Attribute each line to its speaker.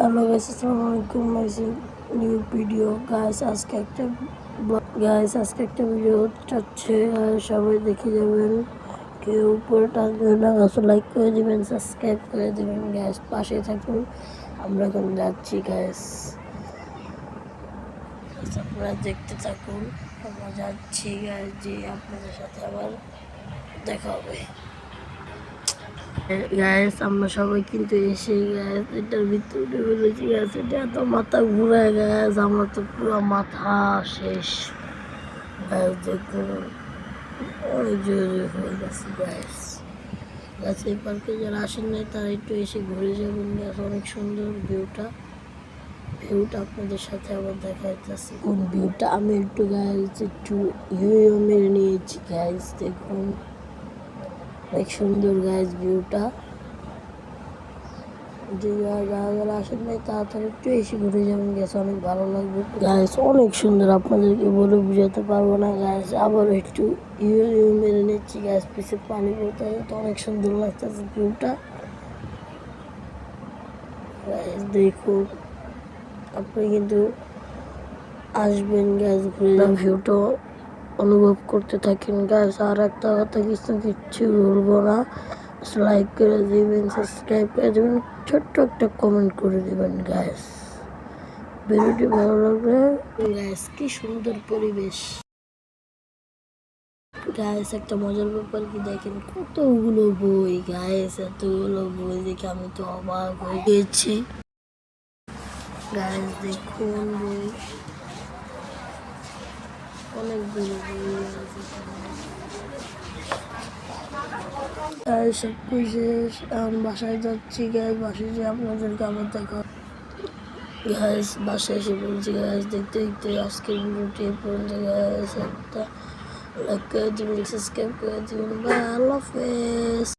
Speaker 1: Hello guys, আসসালামু আলাইকুম। মাইসি new video guys. আজকে একটা ভিডিও চাচ্ছে, সবাই দেখে যাবেন। কেউ উপরে টানবেন না, লাইক করে দিবেন, সাবস্ক্রাইব করে দিবেন গাইস, পাশে থাকুন। আমরা এখন যাচ্ছি গাইস, আপনারা দেখতে থাকুন। আমরা যাচ্ছি গাইস, যে আপনাদের সাথে আবার দেখা হবে গাইস। আমরা সবাই কিন্তু এসে গাইস এটার ভিতরে বলেছি গাইস, এটা এত মাথা ঘুরায় গাইস, আমার তো পুরো মাথা শেষ গাইস। দেখুন অনেক জোরে হয়ে গেছে গাইস। এই পার্কে যারা আসেন নাই তারা একটু এসে ঘুরে যাবেন গাইস। অনেক সুন্দর ভিউটা আপনাদের সাথে আবার দেখা যাচ্ছে। কোন ভিউটা আমি একটু গাইস একটু মেরে নিয়েছি গাইস। দেখুন অনেক সুন্দর গাইস ভিউটা। যারা আসেন নাই তাড়াতাড়ি একটু এসে ঘুরে যাবেন গাইস, অনেক ভালো লাগবে গাইস। অনেক সুন্দর, আপনাদেরকে বলে বুঝাতে পারবো না গাইস। আবার একটু মেরে নিচ্ছি গাইস, পিছে পানি পড়তে তো অনেক সুন্দর লাগতেছে ভিউটা গাইস। দেখুন আপনি কিন্তু আসবেন গাইস, ঘুরে ভিউটা অনুভব করতে থাকেন গাইস। আর একটা কথা, কিচ্ছু বলবো না, লাইক করে দিবেন, সাবস্ক্রাইব করে দিবেন, ছোট্ট একটা কমেন্ট করে দিবেন গাইস। ভিডিওটি ভালো লাগবে গাইস। কি সুন্দর পরিবেশ গাইস। একটা মজার ব্যাপার কি দেখেন, কতগুলো বই গাইস, এতগুলো বই দেখে আমি তো অবাক হয়ে গেছি গাইস। দেখুন বই, অনেকগুলো বই আছে গাইস। সব কিছু এখন বাসায় যাচ্ছি গাইস। বাসায় যে আপনাদেরকে আবার দেখা গাইস। বাসায় এসে বলছি গাইস, দেখতে দেখতে আজকের ভিডিওটি পর্যন্ত গাইস। একটা লাইক করে দিবেন, সাবস্ক্রাইব করে দিবেন। বাই, আল্লাহ হাফেজ।